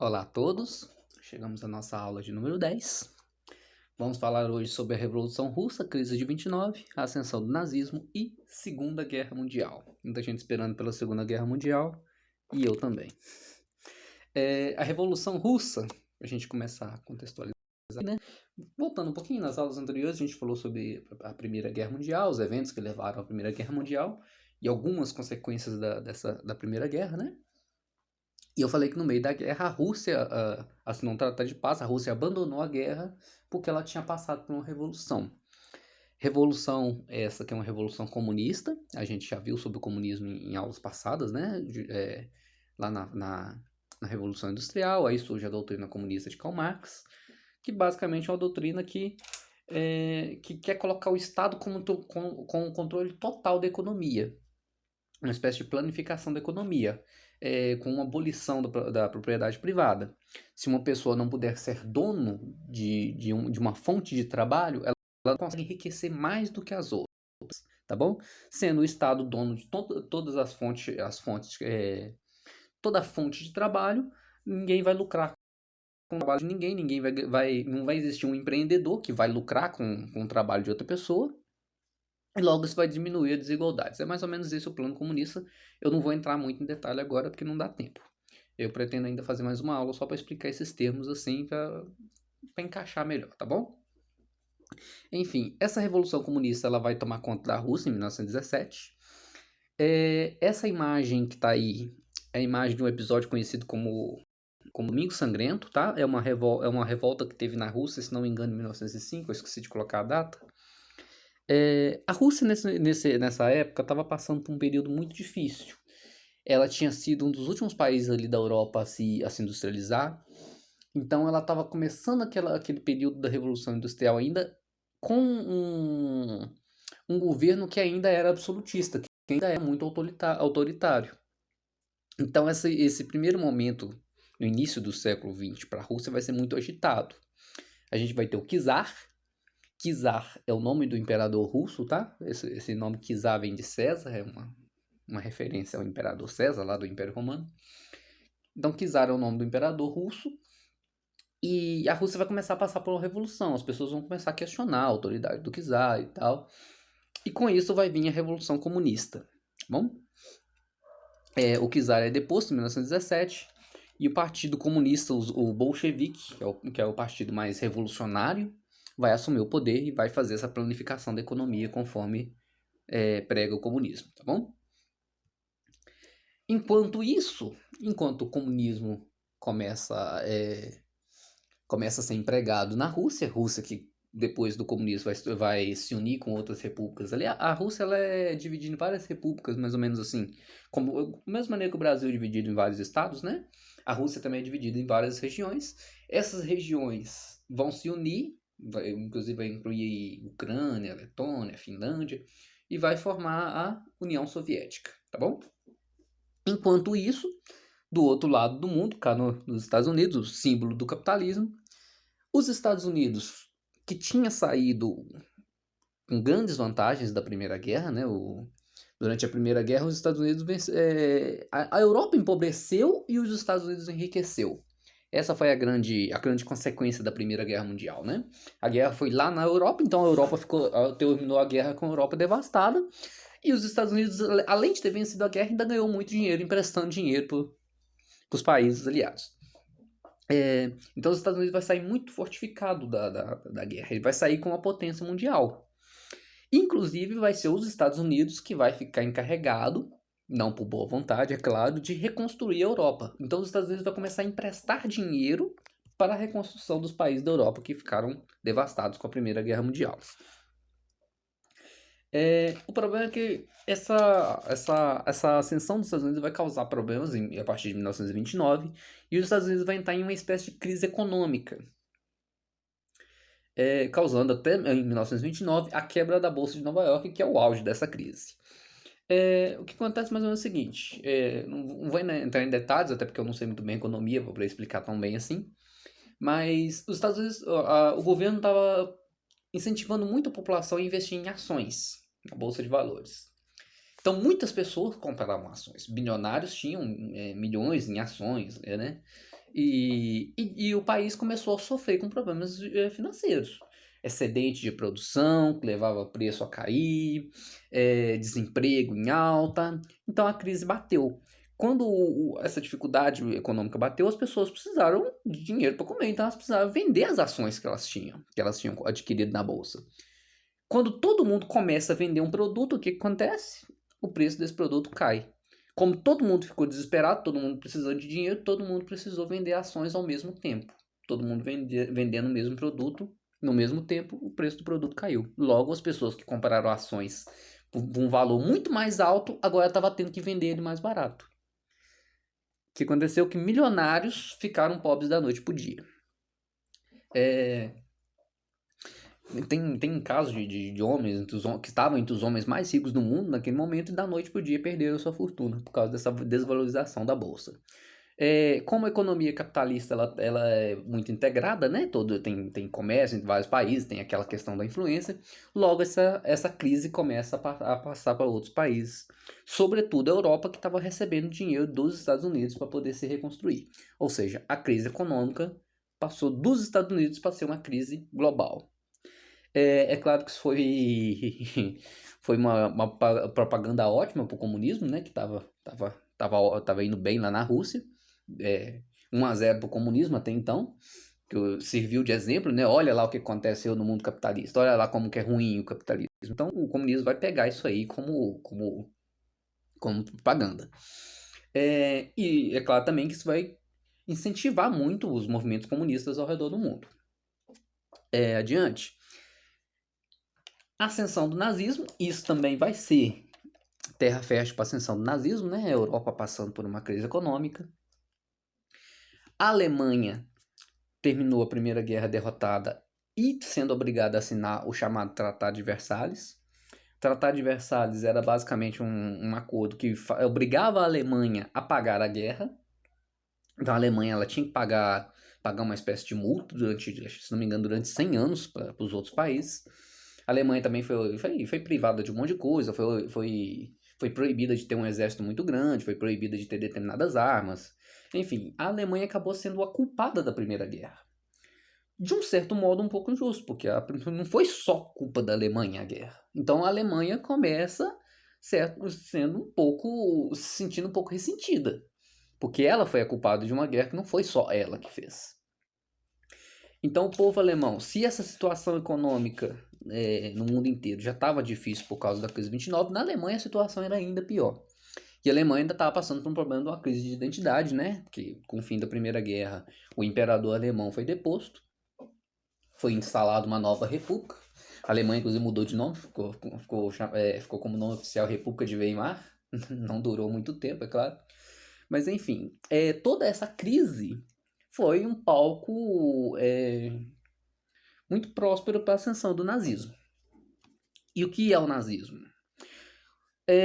Olá a todos, chegamos à nossa aula de número 10. Vamos falar hoje sobre a Revolução Russa, crise de 29, a ascensão do nazismo e Segunda Guerra Mundial. Muita gente esperando pela Segunda Guerra Mundial e eu também. A Revolução Russa, para a gente começar a contextualizar, né? Voltando um pouquinho, nas aulas anteriores a gente falou sobre a Primeira Guerra Mundial, os eventos que levaram à Primeira Guerra Mundial e algumas consequências da Primeira Guerra, né? E eu falei que no meio da guerra a Rússia assinou um tratado de paz, a Rússia abandonou a guerra porque ela tinha passado por uma revolução. Revolução essa que é uma revolução comunista, a gente já viu sobre o comunismo em aulas passadas, né? Lá na Revolução Industrial, aí surge a doutrina comunista de Karl Marx, que basicamente é uma doutrina que quer colocar o Estado com o controle total da economia, uma espécie de planificação da economia, com uma abolição da propriedade privada. Se uma pessoa não puder ser dono de uma fonte de trabalho, ela consegue enriquecer mais do que as outras, tá bom? Sendo o Estado dono de todas as fontes, toda a fonte de trabalho, ninguém vai lucrar com o trabalho de ninguém, não vai existir um empreendedor que vai lucrar com o trabalho de outra pessoa, e logo isso vai diminuir a desigualdades. É mais ou menos esse o plano comunista. Eu não vou entrar muito em detalhe agora porque não dá tempo. Eu pretendo ainda fazer mais uma aula só para explicar esses termos assim, para encaixar melhor, tá bom? Enfim, essa revolução comunista ela vai tomar conta da Rússia em 1917. Essa imagem que está aí é a imagem de um episódio conhecido como Domingo Sangrento, tá? É uma revolta que teve na Rússia, se não me engano, em 1905, eu esqueci de colocar a data. A Rússia, nessa época, estava passando por um período muito difícil. Ela tinha sido um dos últimos países ali da Europa a se industrializar. Então, ela estava começando aquele período da Revolução Industrial ainda com um governo que ainda era absolutista, que ainda era muito autoritário. Então, esse primeiro momento, no início do século XX, para a Rússia, vai ser muito agitado. A gente vai ter o czar. Czar é o nome do imperador russo, tá? Esse nome Czar vem de César, é uma referência ao imperador César, lá do Império Romano. Então, Czar é o nome do imperador russo. E a Rússia vai começar a passar por uma revolução. As pessoas vão começar a questionar a autoridade do Czar e tal. E com isso vai vir a Revolução Comunista. Tá bom? O Czar é deposto em 1917. E o Partido Comunista, o Bolchevique, que é o partido mais revolucionário, vai assumir o poder e vai fazer essa planificação da economia conforme prega o comunismo, tá bom? Enquanto o comunismo começa a ser empregado na Rússia que depois do comunismo vai se unir com outras repúblicas ali. A Rússia ela é dividida em várias repúblicas, mais ou menos assim, da mesma maneira que o Brasil é dividido em vários estados, né? A Rússia também é dividida em várias regiões. Essas regiões vão se unir, inclusive vai incluir Ucrânia, Letônia, Finlândia, e vai formar a União Soviética, tá bom? Enquanto isso, do outro lado do mundo, cá nos Estados Unidos, o símbolo do capitalismo, os Estados Unidos, que tinha saído com grandes vantagens da Primeira Guerra, né? Durante a Primeira Guerra, os Estados Unidos a Europa empobreceu e os Estados Unidos enriqueceu. Essa foi a grande consequência da Primeira Guerra Mundial, né? A guerra foi lá na Europa, então a Europa terminou a guerra com a Europa devastada, e os Estados Unidos, além de ter vencido a guerra, ainda ganhou muito dinheiro emprestando dinheiro para os países aliados. Então os Estados Unidos vai sair muito fortificado da guerra, ele vai sair com uma potência mundial. Inclusive vai ser os Estados Unidos que vai ficar encarregado, não por boa vontade, é claro, de reconstruir a Europa. Então os Estados Unidos vai começar a emprestar dinheiro para a reconstrução dos países da Europa que ficaram devastados com a Primeira Guerra Mundial. O problema é que essa ascensão dos Estados Unidos vai causar problemas a partir de 1929 e os Estados Unidos vai entrar em uma espécie de crise econômica, causando até em 1929 a quebra da Bolsa de Nova York, que é o auge dessa crise. O que acontece mais ou menos é o seguinte, não vou entrar em detalhes, até porque eu não sei muito bem economia para explicar tão bem assim, mas os Estados Unidos, o governo estava incentivando muito a população a investir em ações na Bolsa de Valores. Então muitas pessoas compravam ações, bilionários tinham milhões em ações, né? E o país começou a sofrer com problemas financeiros. Excedente de produção, que levava o preço a cair, desemprego em alta. Então a crise bateu. Quando essa dificuldade econômica bateu, as pessoas precisaram de dinheiro para comer, então elas precisavam vender as ações que elas tinham adquirido na bolsa. Quando todo mundo começa a vender um produto, o que acontece? O preço desse produto cai. Como todo mundo ficou desesperado, todo mundo precisando de dinheiro, todo mundo precisou vender ações ao mesmo tempo. Todo mundo vendendo o mesmo produto, no mesmo tempo, o preço do produto caiu. Logo, as pessoas que compraram ações por um valor muito mais alto, agora estavam tendo que vender ele mais barato. O que aconteceu? Que milionários ficaram pobres da noite para o dia. Tem casos de homens que estavam entre os homens mais ricos do mundo naquele momento e da noite para o dia perderam sua fortuna por causa dessa desvalorização da bolsa. Como a economia capitalista ela é muito integrada, né? Tem comércio entre vários países, tem aquela questão da influência, logo essa crise começa a passar para outros países, sobretudo a Europa, que estava recebendo dinheiro dos Estados Unidos para poder se reconstruir. Ou seja, a crise econômica passou dos Estados Unidos para ser uma crise global. É claro que isso foi uma propaganda ótima para o comunismo, né? Que tava indo bem lá na Rússia. 1-0 para o comunismo até então, que serviu de exemplo, né? Olha lá o que aconteceu no mundo capitalista, olha lá como que é ruim o capitalismo. Então o comunismo vai pegar isso aí como propaganda. E é claro também que isso vai incentivar muito os movimentos comunistas ao redor do mundo. Adiante. Ascensão do nazismo, isso também vai ser terra fértil para a ascensão do nazismo, né? A Europa passando por uma crise econômica. A Alemanha terminou a Primeira Guerra derrotada e sendo obrigada a assinar o chamado Tratado de Versalhes. O Tratado de Versalhes era basicamente um acordo que obrigava a Alemanha a pagar a guerra. Então a Alemanha ela tinha que pagar uma espécie de multa se não me engano, durante 100 anos para os outros países. A Alemanha também foi privada de um monte de coisa, foi proibida de ter um exército muito grande, foi proibida de ter determinadas armas. Enfim, a Alemanha acabou sendo a culpada da Primeira Guerra. De um certo modo, um pouco injusto, porque não foi só culpa da Alemanha a guerra. Então a Alemanha começa se sentindo um pouco ressentida, porque ela foi a culpada de uma guerra que não foi só ela que fez. Então, o povo alemão, se essa situação econômica no mundo inteiro já estava difícil por causa da crise de 29, na Alemanha a situação era ainda pior. E a Alemanha ainda estava passando por um problema de uma crise de identidade, né? Porque com o fim da Primeira Guerra, o imperador alemão foi deposto, foi instalada uma nova república. A Alemanha, inclusive, mudou de nome, ficou como nome oficial República de Weimar. Não durou muito tempo, é claro. Mas, enfim, toda essa crise foi um palco muito próspero para a ascensão do nazismo. E o que é o nazismo?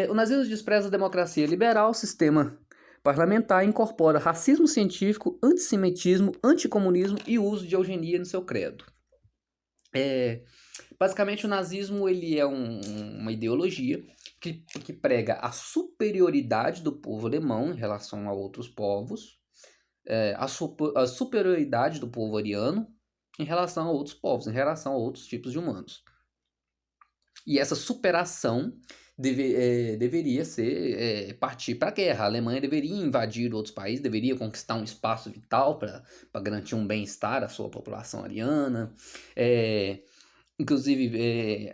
O nazismo despreza a democracia liberal, sistema parlamentar, incorpora racismo científico, antissemitismo, anticomunismo e uso de eugenia no seu credo. Basicamente, o nazismo ele é uma ideologia que prega a superioridade do povo alemão em relação a outros povos, a superioridade do povo ariano em relação a outros povos, em relação a outros tipos de humanos. E essa superação deveria partir para a guerra. A Alemanha deveria invadir outros países, deveria conquistar um espaço vital para garantir um bem-estar à sua população ariana. Inclusive,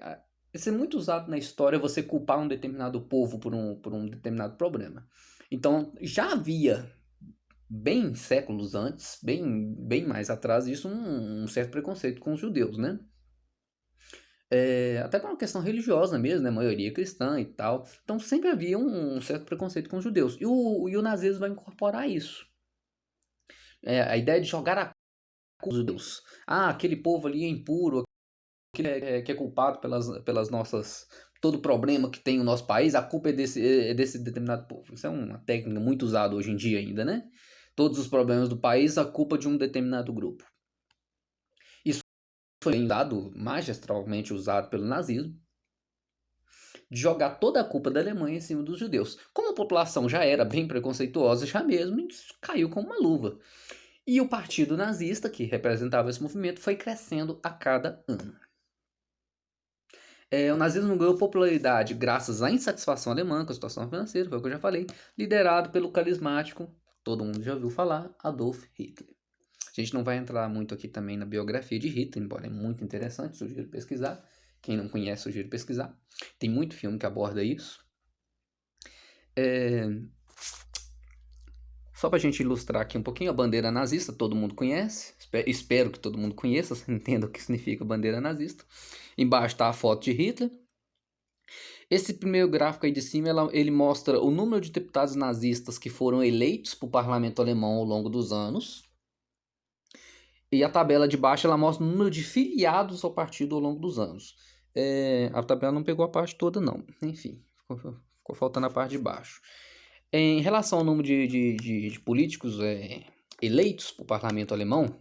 isso é muito usado na história, você culpar um determinado povo por um determinado problema. Então, já havia, bem séculos antes, bem mais atrás disso, um certo preconceito com os judeus, né? Até por uma questão religiosa mesmo, né? Maioria cristã e tal. Então sempre havia um certo preconceito com os judeus. E o nazismo vai incorporar isso. A ideia de jogar a culpa dos judeus. Aquele povo ali é impuro, aquele que é culpado pelas nossas... Todo problema que tem o nosso país, a culpa é desse determinado povo. Isso é uma técnica muito usada hoje em dia ainda, né? Todos os problemas do país, a culpa de um determinado grupo. Foi magistralmente usado pelo nazismo, de jogar toda a culpa da Alemanha em cima dos judeus. Como a população já era bem preconceituosa, já mesmo caiu como uma luva. E o partido nazista, que representava esse movimento, foi crescendo a cada ano. O nazismo ganhou popularidade graças à insatisfação alemã com a situação financeira, foi o que eu já falei, liderado pelo carismático, todo mundo já ouviu falar, Adolf Hitler. A gente não vai entrar muito aqui também na biografia de Hitler, embora é muito interessante, sugiro pesquisar. Quem não conhece, sugiro pesquisar. Tem muito filme que aborda isso. Só para a gente ilustrar aqui um pouquinho, a bandeira nazista, todo mundo conhece. Espero que todo mundo conheça, entenda o que significa bandeira nazista. Embaixo está a foto de Hitler. Esse primeiro gráfico aí de cima, ele mostra o número de deputados nazistas que foram eleitos para o parlamento alemão ao longo dos anos. E a tabela de baixo, ela mostra o número de filiados ao partido ao longo dos anos. A tabela não pegou a parte toda, não. Enfim, ficou faltando a parte de baixo. Em relação ao número de políticos eleitos para o parlamento alemão,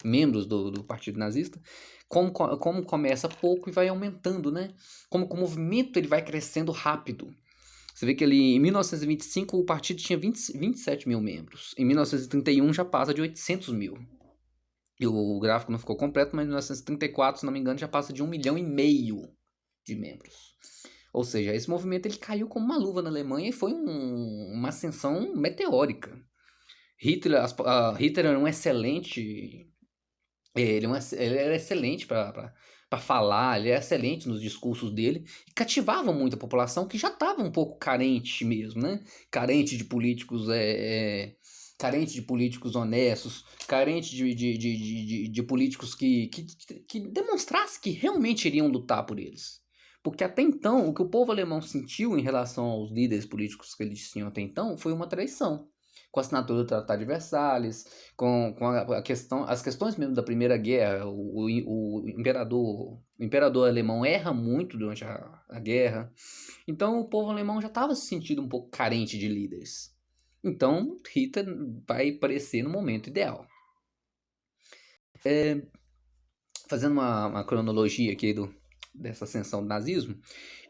membros do partido nazista, como começa pouco e vai aumentando, né? Como o movimento ele vai crescendo rápido. Você vê que ali em 1925 o partido tinha 27 mil membros. Em 1931 já passa de 800 mil. E o gráfico não ficou completo, mas em 1934, se não me engano, já passa de 1,5 milhão de membros. Ou seja, esse movimento ele caiu como uma luva na Alemanha e foi uma ascensão meteórica. Hitler era um excelente... Ele era excelente para falar, ele era excelente nos discursos dele e cativava muito a população que já estava um pouco carente mesmo, né? Carente de políticos carente de políticos honestos, carente de políticos que demonstrassem que realmente iriam lutar por eles. Porque até então, o que o povo alemão sentiu em relação aos líderes políticos que eles tinham até então foi uma traição. Com a assinatura do Tratado de Versalhes, com as questões mesmo da Primeira Guerra, o imperador alemão erra muito durante a guerra. Então o povo alemão já estava se sentindo um pouco carente de líderes. Então, Hitler vai aparecer no momento ideal. Fazendo uma cronologia aqui dessa ascensão do nazismo,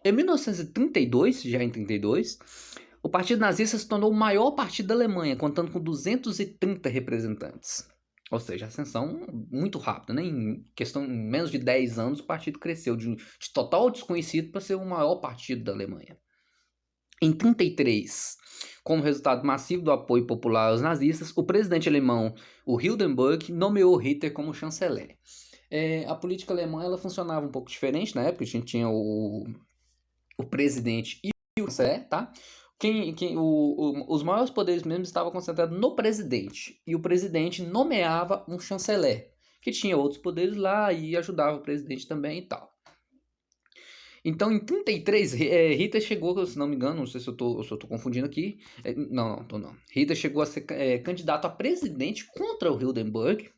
em 1932, já em 32, o Partido Nazista se tornou o maior partido da Alemanha, contando com 230 representantes. Ou seja, ascensão muito rápida, né? Em menos de 10 anos, o partido cresceu de total desconhecido para ser o maior partido da Alemanha. Em 1933, como resultado massivo do apoio popular aos nazistas, o presidente alemão, o Hindenburg, nomeou Hitler como chanceler. A política alemã ela funcionava um pouco diferente na época, a gente tinha o presidente e o chanceler, tá? Os maiores poderes mesmo estavam concentrados no presidente, e o presidente nomeava um chanceler, que tinha outros poderes lá e ajudava o presidente também e tal. Então, em 1933, Hitler chegou, se não me engano, não sei se eu tô confundindo aqui. Não. Hitler chegou a ser candidato a presidente contra o Hindenburg,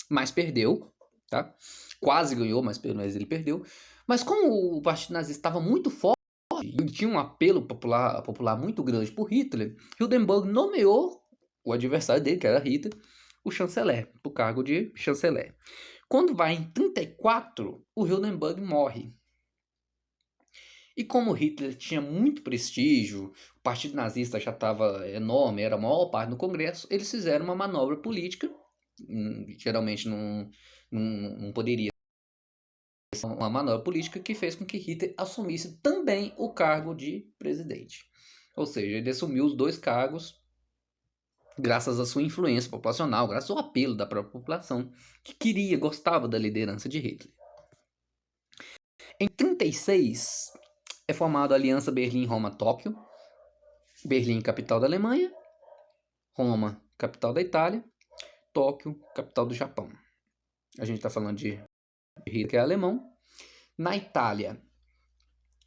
mas perdeu, tá? Quase ganhou, mas ele perdeu. Mas como o partido nazista estava muito forte e tinha um apelo popular muito grande por Hitler, Hindenburg nomeou o adversário dele, que era Hitler, o chanceler, para o cargo de chanceler. Quando vai em 1934, o Hindenburg morre. E como Hitler tinha muito prestígio, o partido nazista já estava enorme, era a maior parte no Congresso, eles fizeram uma manobra política, geralmente não poderia ser uma manobra política, que fez com que Hitler assumisse também o cargo de presidente. Ou seja, ele assumiu os dois cargos graças à sua influência populacional, graças ao apelo da própria população, que gostava da liderança de Hitler. Em 1936... é formada a Aliança Berlim-Roma-Tóquio. Berlim, capital da Alemanha. Roma, capital da Itália. Tóquio, capital do Japão. A gente está falando de Hitler, que é alemão. Na Itália,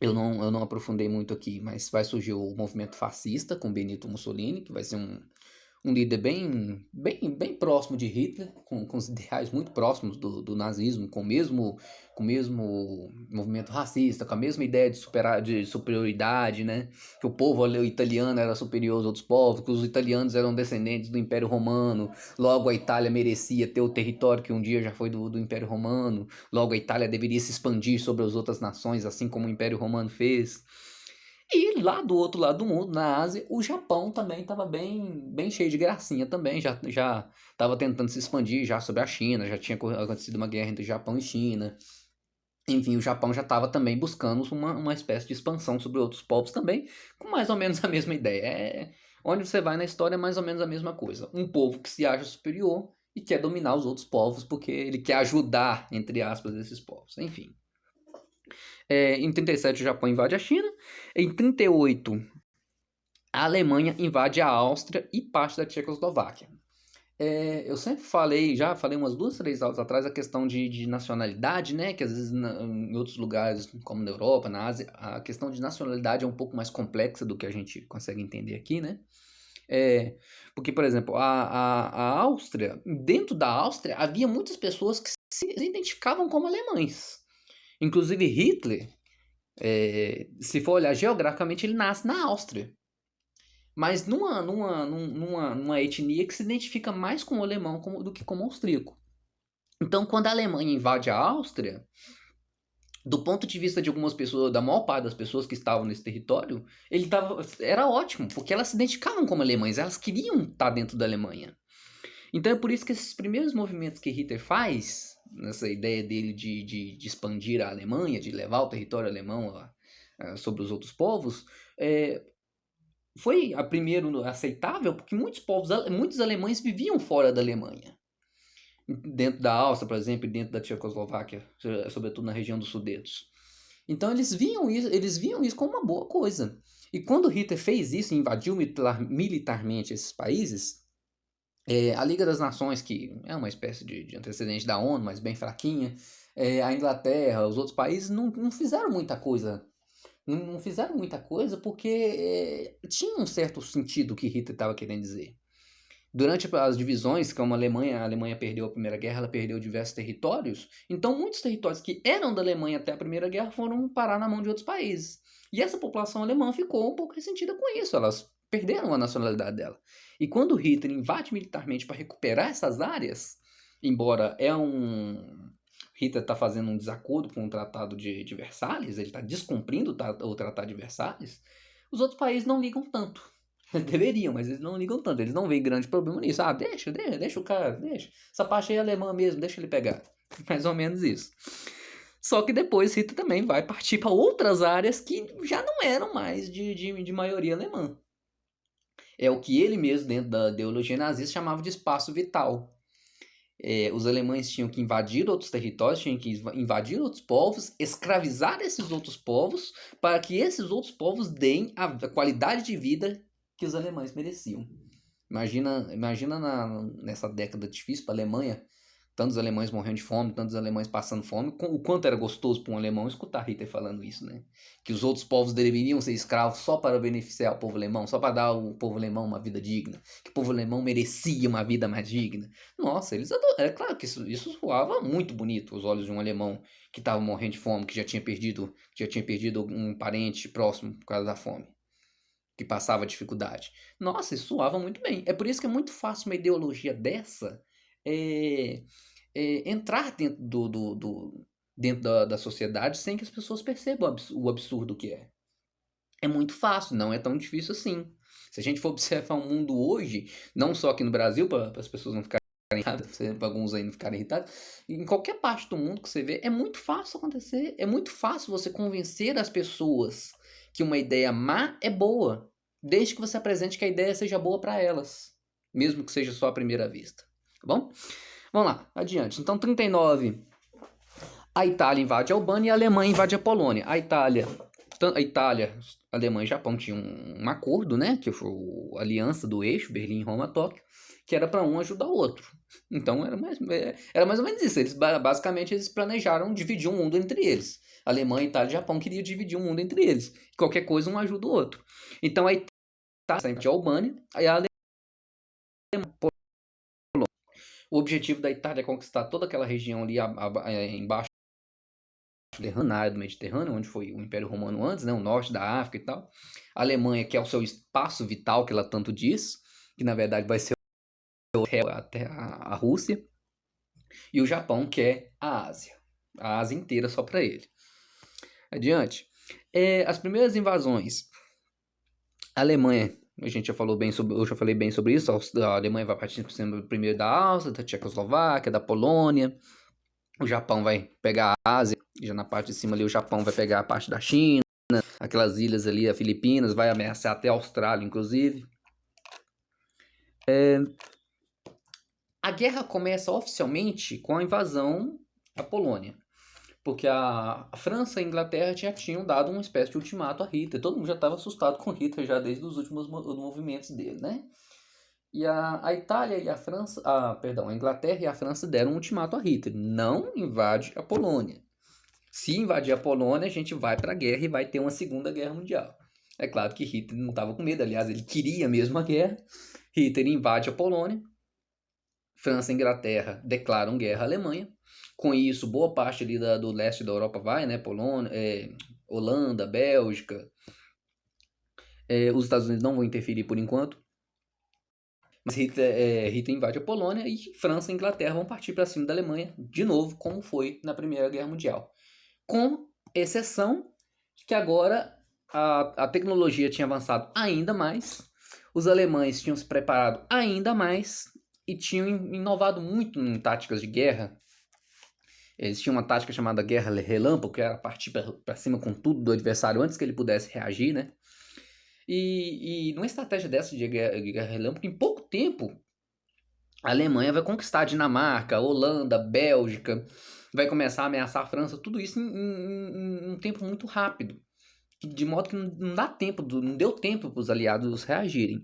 eu não aprofundei muito aqui, mas vai surgir o movimento fascista com Benito Mussolini, que vai ser um líder bem próximo de Hitler, com os ideais muito próximos do nazismo, com o mesmo movimento racista, com a mesma ideia de superioridade, né? Que o povo italiano era superior aos outros povos, que os italianos eram descendentes do Império Romano, logo a Itália merecia ter o território que um dia já foi do Império Romano, logo a Itália deveria se expandir sobre as outras nações, assim como o Império Romano fez. E lá do outro lado do mundo, na Ásia, o Japão também estava bem cheio de gracinha também, já estava tentando se expandir já sobre a China, já tinha acontecido uma guerra entre Japão e China. Enfim, o Japão já estava também buscando uma espécie de expansão sobre outros povos também, com mais ou menos a mesma ideia. Onde você vai na história é mais ou menos a mesma coisa. Um povo que se acha superior e quer dominar os outros povos porque ele quer ajudar, entre aspas, esses povos. Enfim. Em 37 o Japão invade a China. Em 38 a Alemanha invade a Áustria e parte da Tchecoslováquia. Eu sempre já falei umas 2, 3 aulas atrás, a questão de nacionalidade, né? Que às vezes em outros lugares, como na Europa, na Ásia, a questão de nacionalidade é um pouco mais complexa do que a gente consegue entender aqui, né? Porque, por exemplo, a Áustria, dentro da Áustria, havia muitas pessoas que se identificavam como alemães. Inclusive Hitler, se for olhar geograficamente, ele nasce na Áustria. Mas numa etnia que se identifica mais com o alemão do que com o austríaco. Então, quando a Alemanha invade a Áustria, do ponto de vista de algumas pessoas, da maior parte das pessoas que estavam nesse território, era ótimo, porque elas se identificavam como alemães, elas queriam estar dentro da Alemanha. Então é por isso que esses primeiros movimentos que Hitler faz, nessa ideia dele de expandir a Alemanha, de levar o território alemão sobre os outros povos, foi a primeiro aceitável porque muitos alemães viviam fora da Alemanha. Dentro da Áustria, por exemplo, e dentro da Tchecoslováquia, sobretudo na região dos Sudetos. Então eles viam isso como uma boa coisa. E quando Hitler fez isso, invadiu militarmente esses países, a Liga das Nações, que é uma espécie de antecedente da ONU, mas bem fraquinha, a Inglaterra, os outros países não fizeram muita coisa. Não fizeram muita coisa porque tinha um certo sentido o que Hitler estava querendo dizer. Durante as divisões, como a Alemanha perdeu a Primeira Guerra, ela perdeu diversos territórios. Então, muitos territórios que eram da Alemanha até a Primeira Guerra foram parar na mão de outros países. E essa população alemã ficou um pouco ressentida com isso. Elas perderam a nacionalidade dela. E quando Hitler invade militarmente para recuperar essas áreas, embora Hitler está fazendo um desacordo com o Tratado de Versalhes, ele está descumprindo o Tratado de Versalhes, os outros países não ligam tanto. Deveriam, mas eles não ligam tanto. Eles não veem grande problema nisso. Deixa o cara, deixa. Essa parte aí é alemã mesmo, deixa ele pegar. Mais ou menos isso. Só que depois Hitler também vai partir para outras áreas que já não eram mais de maioria alemã. É o que ele mesmo, dentro da ideologia nazista, chamava de espaço vital. Os alemães tinham que invadir outros territórios, tinham que invadir outros povos, escravizar esses outros povos, para que esses outros povos deem a qualidade de vida que os alemães mereciam. Imagina nessa década difícil para a Alemanha, tantos alemães morrendo de fome, tantos alemães passando fome, o quanto era gostoso para um alemão escutar Hitler falando isso, né? Que os outros povos deveriam ser escravos só para beneficiar o povo alemão, só para dar ao povo alemão uma vida digna, que o povo alemão merecia uma vida mais digna. Nossa, eles adoraram. É claro que isso soava muito bonito aos olhos de um alemão que estava morrendo de fome, que já tinha perdido um parente próximo por causa da fome, que passava dificuldade. Nossa, isso soava muito bem. É por isso que é muito fácil uma ideologia dessa entrar dentro da sociedade sem que as pessoas percebam o absurdo que é. É muito fácil, não é tão difícil assim. Se a gente for observar o mundo hoje, não só aqui no Brasil, para as pessoas não ficarem irritadas, para alguns aí não ficarem irritados, em qualquer parte do mundo que você vê, é muito fácil acontecer. É muito fácil você convencer as pessoas que uma ideia má é boa, desde que você apresente que a ideia seja boa para elas, mesmo que seja só à primeira vista. Tá bom? Vamos lá, adiante. Então, 39, a Itália invade a Albânia e a Alemanha invade a Polônia. A Itália, a Alemanha e o Japão tinham um acordo, né? Que foi a aliança do eixo Berlim, Roma, Tóquio, que era para um ajudar o outro. Então era mais ou menos isso. Basicamente eles planejaram dividir o mundo entre eles. A Alemanha, Itália e Japão queriam dividir o mundo entre eles. Qualquer coisa um ajuda o outro. Então a Itália invade a Albânia e a Alemanha. O objetivo da Itália é conquistar toda aquela região ali embaixo na área do Mediterrâneo, onde foi o Império Romano antes, né, o norte da África e tal. A Alemanha, que é o seu espaço vital, que ela tanto diz, que na verdade vai ser até a Rússia. E o Japão, que é a Ásia. A Ásia inteira só para ele. Adiante. As primeiras invasões A Alemanha, a gente já falou bem sobre, eu já falei bem sobre isso. A Alemanha vai partir primeiro da Áustria, da Tchecoslováquia, da Polônia. O Japão vai pegar a Ásia, já na parte de cima ali o Japão vai pegar a parte da China, aquelas ilhas ali, as Filipinas, vai ameaçar até a Austrália, inclusive. A guerra começa oficialmente com a invasão à Polônia, porque a França e a Inglaterra já tinham dado uma espécie de ultimato a Hitler. Todo mundo já estava assustado com Hitler já desde os últimos movimentos dele, né? E a Itália e a França, a Inglaterra e a França deram um ultimato a Hitler: não invade a Polônia. Se invadir a Polônia, a gente vai para a guerra e vai ter uma segunda guerra mundial. É claro que Hitler não estava com medo, aliás, ele queria mesmo a guerra. Hitler invade a Polônia, França e Inglaterra declaram guerra à Alemanha. Com isso, boa parte ali do leste da Europa vai, né? Polônia, Holanda, Bélgica. Os Estados Unidos não vão interferir por enquanto. Mas Hitler invade a Polônia e França e Inglaterra vão partir para cima da Alemanha, de novo, como foi na Primeira Guerra Mundial. Com exceção de que agora a tecnologia tinha avançado ainda mais, os alemães tinham se preparado ainda mais e tinham inovado muito em táticas de guerra. Eles tinham uma tática chamada Guerra Relâmpago, que era partir para cima com tudo do adversário antes que ele pudesse reagir, né? E numa estratégia dessa de guerra relâmpago, em pouco tempo, a Alemanha vai conquistar a Dinamarca, a Holanda, a Bélgica, vai começar a ameaçar a França, tudo isso em um tempo muito rápido, de modo que não deu tempo para os aliados reagirem.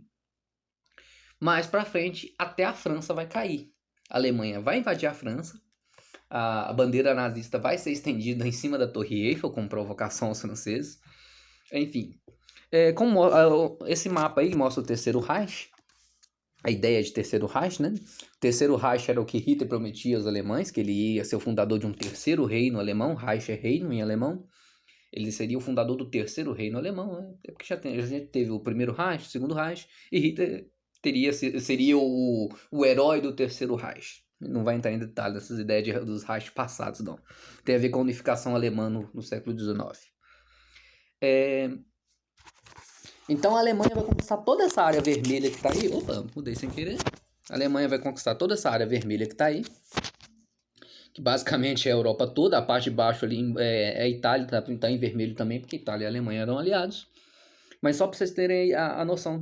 Mais para frente, até a França vai cair. A Alemanha vai invadir a França, a bandeira nazista vai ser estendida em cima da Torre Eiffel, como provocação aos franceses. Enfim, esse mapa aí mostra o Terceiro Reich, a ideia de Terceiro Reich, né? O Terceiro Reich era o que Hitler prometia aos alemães, que ele ia ser o fundador de um terceiro reino alemão. Reich é reino em alemão. Ele seria o fundador do terceiro reino alemão, né? É porque a gente teve o primeiro Reich, o segundo Reich, e Hitler seria o herói do Terceiro Reich. Não vai entrar em detalhes dessas ideias dos Reich passados, não. Tem a ver com a unificação alemã no século XIX. Então a Alemanha vai conquistar toda essa área vermelha que está aí. Opa, mudei sem querer. A Alemanha vai conquistar toda essa área vermelha que está aí, que basicamente é a Europa toda. A parte de baixo ali é a Itália, tá em vermelho também, porque Itália e Alemanha eram aliados. Mas só para vocês terem a noção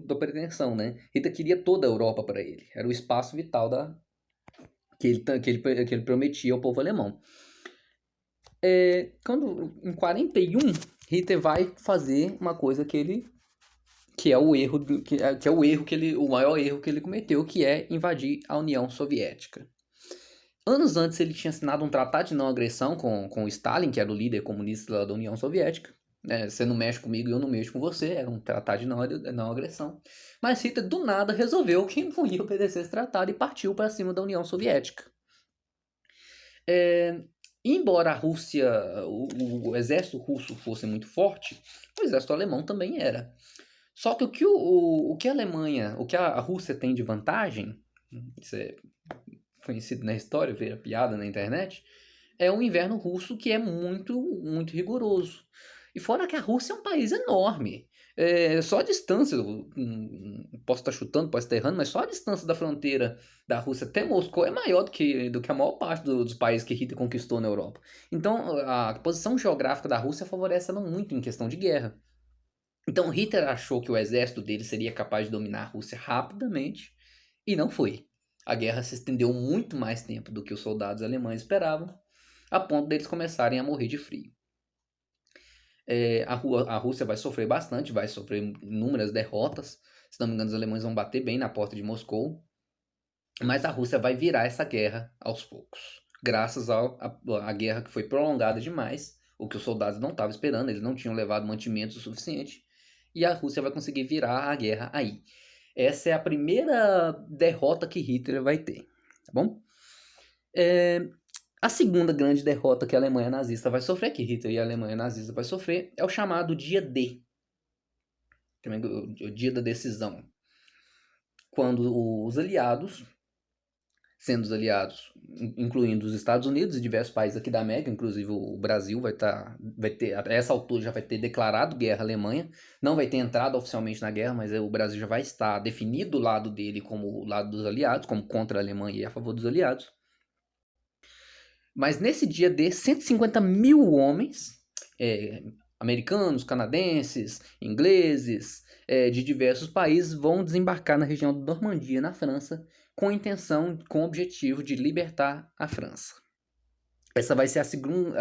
da pretensão, né? Hitler queria toda a Europa para ele. Era o espaço vital que ele prometia ao povo alemão. Em 41, Hitler vai fazer uma coisa que é o erro o maior erro que ele cometeu, que é invadir a União Soviética. Anos antes ele tinha assinado um tratado de não agressão com o Stalin, que era o líder comunista da União Soviética. Você não mexe comigo e eu não mexo com você, era um tratado de não agressão. Mas Hitler do nada resolveu que não ia obedecer esse tratado e partiu para cima da União Soviética. Embora a Rússia, o exército russo fosse muito forte, o exército alemão também era. Só que o que a Rússia tem de vantagem, isso é conhecido na história, ver a piada na internet, é o inverno russo, que é muito, muito rigoroso. E fora que a Rússia é um país enorme. Só a distância, posso estar chutando, posso estar errando, mas só a distância da fronteira da Rússia até Moscou é maior do que a maior parte dos países que Hitler conquistou na Europa. Então, a posição geográfica da Rússia favorece ela muito em questão de guerra. Então, Hitler achou que o exército dele seria capaz de dominar a Rússia rapidamente, e não foi. A guerra se estendeu muito mais tempo do que os soldados alemães esperavam, a ponto deles começarem a morrer de frio. A Rússia vai sofrer bastante, vai sofrer inúmeras derrotas. Se não me engano, os alemães vão bater bem na porta de Moscou. Mas a Rússia vai virar essa guerra aos poucos, graças à guerra que foi prolongada demais, o que os soldados não estavam esperando, eles não tinham levado mantimentos o suficiente, e a Rússia vai conseguir virar a guerra aí. Essa é a primeira derrota que Hitler vai ter, tá bom? A segunda grande derrota que a Alemanha nazista vai sofrer, que Hitler e a Alemanha nazista vai sofrer, é o chamado Dia D, também o Dia da Decisão, quando os aliados sendo os aliados, incluindo os Estados Unidos e diversos países aqui da América, inclusive o Brasil vai ter, a essa altura já vai ter declarado guerra à Alemanha, não vai ter entrado oficialmente na guerra, mas o Brasil já vai estar definido o lado dele como o lado dos aliados, como contra a Alemanha e a favor dos aliados. Mas nesse dia D, 150 mil homens, americanos, canadenses, ingleses, de diversos países, vão desembarcar na região de Normandia, na França, com o objetivo de libertar a França. Essa vai ser a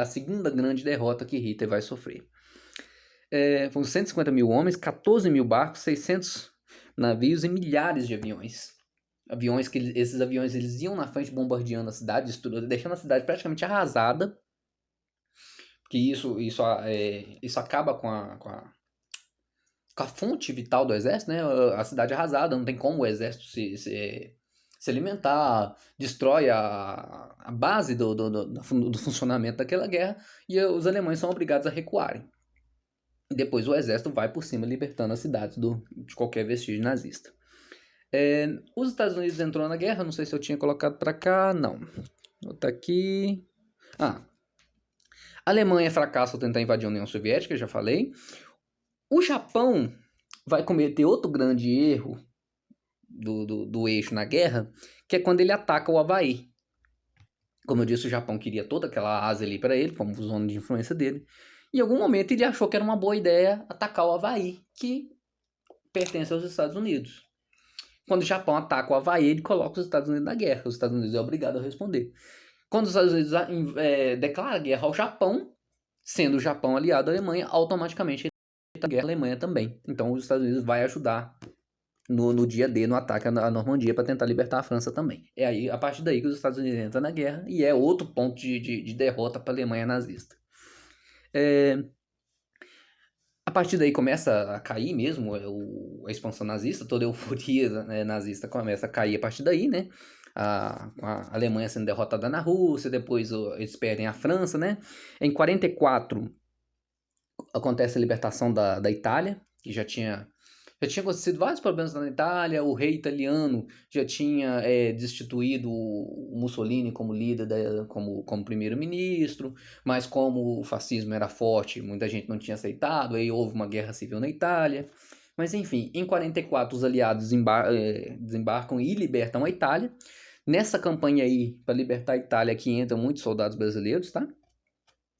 segunda grande derrota que Hitler vai sofrer. Foram 150 mil homens, 14 mil barcos, 600 navios e milhares de aviões. Esses aviões eles iam na frente bombardeando a cidade, deixando a cidade praticamente arrasada. Que isso acaba com a fonte vital do exército, né? A cidade arrasada, não tem como o exército se alimentar, destrói a base do funcionamento daquela guerra e os alemães são obrigados a recuarem. Depois o exército vai por cima libertando as cidades de qualquer vestígio nazista. Os Estados Unidos entrou na guerra, não sei se eu tinha colocado para cá, não. Tá aqui. A Alemanha fracassa ao tentar invadir a União Soviética, já falei. O Japão vai cometer outro grande erro do eixo na guerra, que é quando ele ataca o Havaí. Como eu disse, o Japão queria toda aquela Ásia ali para ele, como zona de influência dele. Em algum momento ele achou que era uma boa ideia atacar o Havaí, que pertence aos Estados Unidos. Quando o Japão ataca o Havaí, ele coloca os Estados Unidos na guerra. Os Estados Unidos é obrigado a responder. Quando os Estados Unidos declaram guerra ao Japão, sendo o Japão aliado à Alemanha, automaticamente ele está guerra à Alemanha também. Então os Estados Unidos vai ajudar no dia D, no ataque à Normandia, para tentar libertar a França também. É aí, a partir daí que os Estados Unidos entram na guerra e é outro ponto de derrota para a Alemanha nazista. A partir daí começa a cair mesmo a expansão nazista, toda a euforia nazista começa a cair a partir daí, né? A Alemanha sendo derrotada na Rússia, depois eles perdem a França, né? Em 44 acontece a libertação da Itália, que já tinha acontecido vários problemas na Itália, o rei italiano já tinha destituído o Mussolini como líder, como primeiro-ministro, mas como o fascismo era forte, muita gente não tinha aceitado, aí houve uma guerra civil na Itália. Mas enfim, em 44 os aliados desembarcam e libertam a Itália. Nessa campanha aí, para libertar a Itália, que entram muitos soldados brasileiros, tá?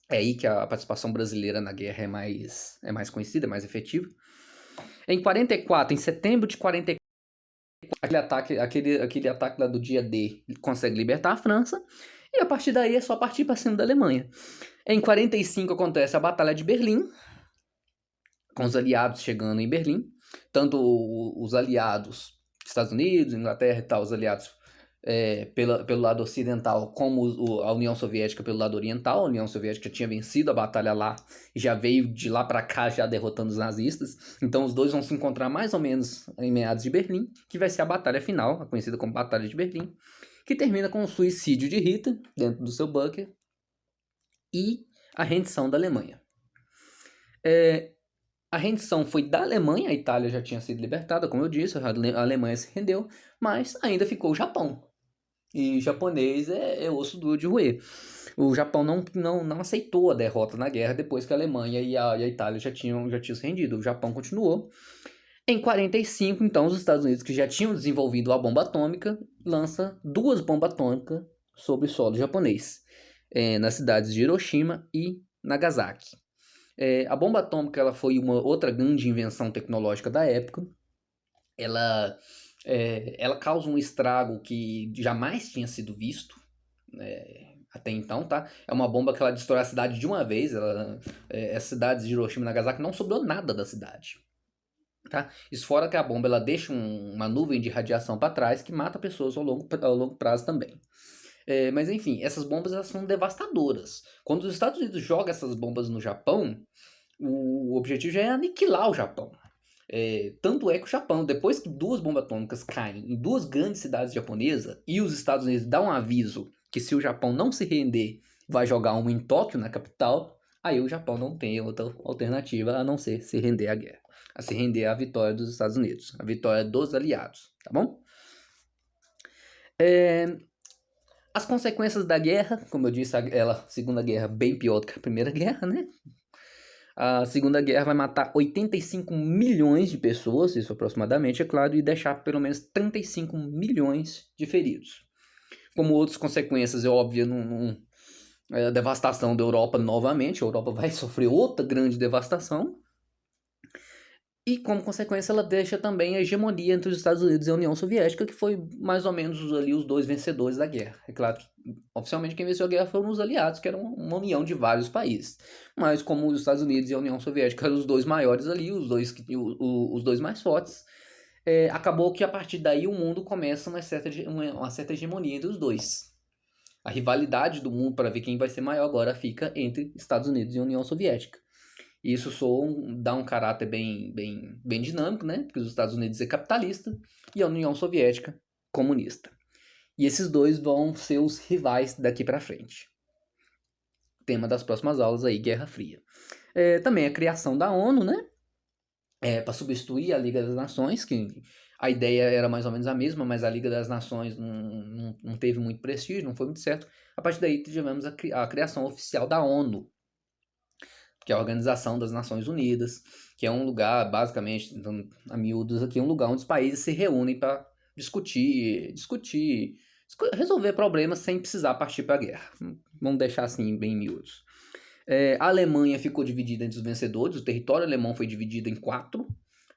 É aí que a participação brasileira na guerra é mais conhecida, é mais efetiva. Em 44, em setembro de 44, aquele ataque lá do dia D consegue libertar a França, e a partir daí é só partir para cima da Alemanha. Em 45 acontece a Batalha de Berlim, com os aliados chegando em Berlim, tanto os aliados, Estados Unidos, Inglaterra e tal, os aliados pelo lado ocidental, como a União Soviética pelo lado oriental. A União Soviética tinha vencido a batalha lá e já veio de lá para cá já derrotando os nazistas. Então os dois vão se encontrar mais ou menos em meados de Berlim, que vai ser a batalha final, conhecida como Batalha de Berlim, que termina com o suicídio de Hitler dentro do seu bunker e a rendição da Alemanha. A rendição foi da Alemanha, a Itália já tinha sido libertada, como eu disse, a Alemanha se rendeu, mas ainda ficou o Japão. E japonês é osso duro de roer. O Japão não aceitou a derrota na guerra depois que a Alemanha e a Itália já tinham se rendido. O Japão continuou. Em 45, então, os Estados Unidos, que já tinham desenvolvido a bomba atômica, lança 2 bombas atômicas sobre o solo japonês, nas cidades de Hiroshima e Nagasaki. A bomba atômica ela foi uma outra grande invenção tecnológica da época. Ela causa um estrago que jamais tinha sido visto até então, tá? É uma bomba que ela destrói a cidade de uma vez. As cidades de Hiroshima e Nagasaki não sobrou nada da cidade, tá? Isso fora que a bomba ela deixa uma nuvem de radiação para trás que mata pessoas ao longo prazo também. Mas enfim, essas bombas elas são devastadoras. Quando os Estados Unidos jogam essas bombas no Japão, o objetivo já é aniquilar o Japão. Tanto é que o Japão, depois que 2 bombas atômicas caem em 2 grandes cidades japonesas e os Estados Unidos dão um aviso que se o Japão não se render, vai jogar uma em Tóquio, na capital, aí o Japão não tem outra alternativa a não ser se render à guerra, a se render à vitória dos Estados Unidos, a vitória dos aliados, tá bom? As consequências da guerra, como eu disse, a Segunda Guerra bem pior do que a Primeira Guerra, né? A Segunda Guerra vai matar 85 milhões de pessoas, isso aproximadamente, é claro, e deixar pelo menos 35 milhões de feridos. Como outras consequências, é óbvio, a devastação da Europa novamente, a Europa vai sofrer outra grande devastação. E como consequência ela deixa também a hegemonia entre os Estados Unidos e a União Soviética, que foi mais ou menos ali os dois vencedores da guerra. É claro que oficialmente quem venceu a guerra foram os aliados, que eram uma união de vários países. Mas como os Estados Unidos e a União Soviética eram os dois maiores ali, os dois mais fortes, acabou que a partir daí o mundo começa uma certa hegemonia entre os dois. A rivalidade do mundo para ver quem vai ser maior agora fica entre Estados Unidos e União Soviética. E isso dá um caráter bem dinâmico, né? Porque os Estados Unidos é capitalista e a União Soviética comunista. E esses dois vão ser os rivais daqui para frente. Tema das próximas aulas aí, Guerra Fria. Também a criação da ONU, né? Para substituir a Liga das Nações, que a ideia era mais ou menos a mesma, mas a Liga das Nações não teve muito prestígio, não foi muito certo. A partir daí tivemos a criação oficial da ONU, que é a Organização das Nações Unidas, que é um lugar, basicamente, a miúdos aqui, um lugar onde os países se reúnem para resolver problemas sem precisar partir para a guerra. Vamos deixar assim, bem miúdos. A Alemanha ficou dividida entre os vencedores, o território alemão foi dividido em 4,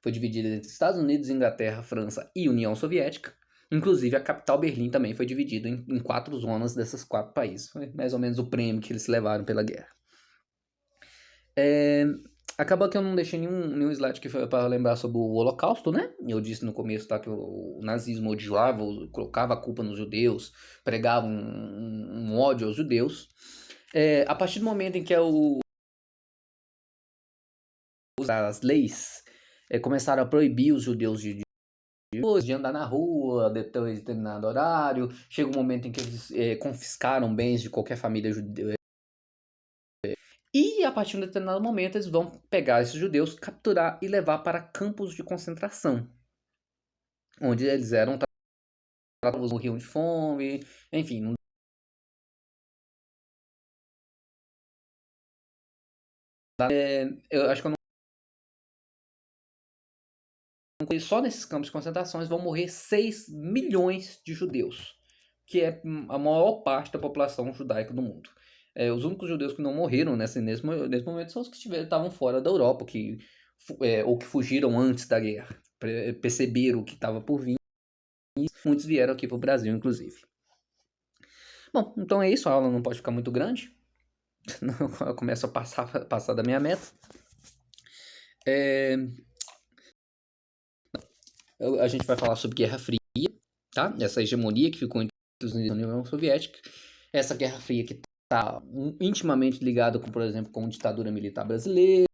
foi dividido entre Estados Unidos, Inglaterra, França e União Soviética. Inclusive, a capital Berlim também foi dividida em 4 zonas desses 4 países. Foi mais ou menos o prêmio que eles levaram pela guerra. Acaba que eu não deixei nenhum slide que foi para lembrar sobre o Holocausto, né? Eu disse no começo, tá, que o nazismo odiava, colocava a culpa nos judeus, pregava um ódio aos judeus. A partir do momento em que as leis começaram a proibir os judeus de andar na rua depois de determinado horário, chega um momento em que eles confiscaram bens de qualquer família judeu. E a partir de um determinado momento eles vão pegar esses judeus, capturar e levar para campos de concentração, onde eles eram tratados, morriam de fome, enfim. Eu acho que eu não. Só nesses campos de concentração vão morrer 6 milhões de judeus, que é a maior parte da população judaica do mundo. Os únicos judeus que não morreram nesse momento são os que estavam fora da Europa, ou que fugiram antes da guerra, perceberam o que estava por vir, e muitos vieram aqui para o Brasil, inclusive. Bom, então é isso, a aula não pode ficar muito grande, eu começo a passar da minha meta. A gente vai falar sobre Guerra Fria, tá? Essa hegemonia que ficou entre os Estados Unidos e a União Soviética, essa Guerra Fria que está intimamente ligada, por exemplo, com a ditadura militar brasileira.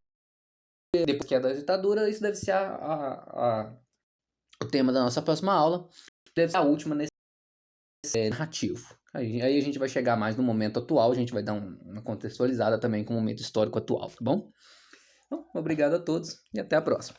Depois que é da ditadura, isso deve ser o tema da nossa próxima aula, deve ser a última nesse narrativo. Aí a gente vai chegar mais no momento atual, a gente vai dar uma contextualizada também com o momento histórico atual, tá bom? Então, obrigado a todos e até a próxima.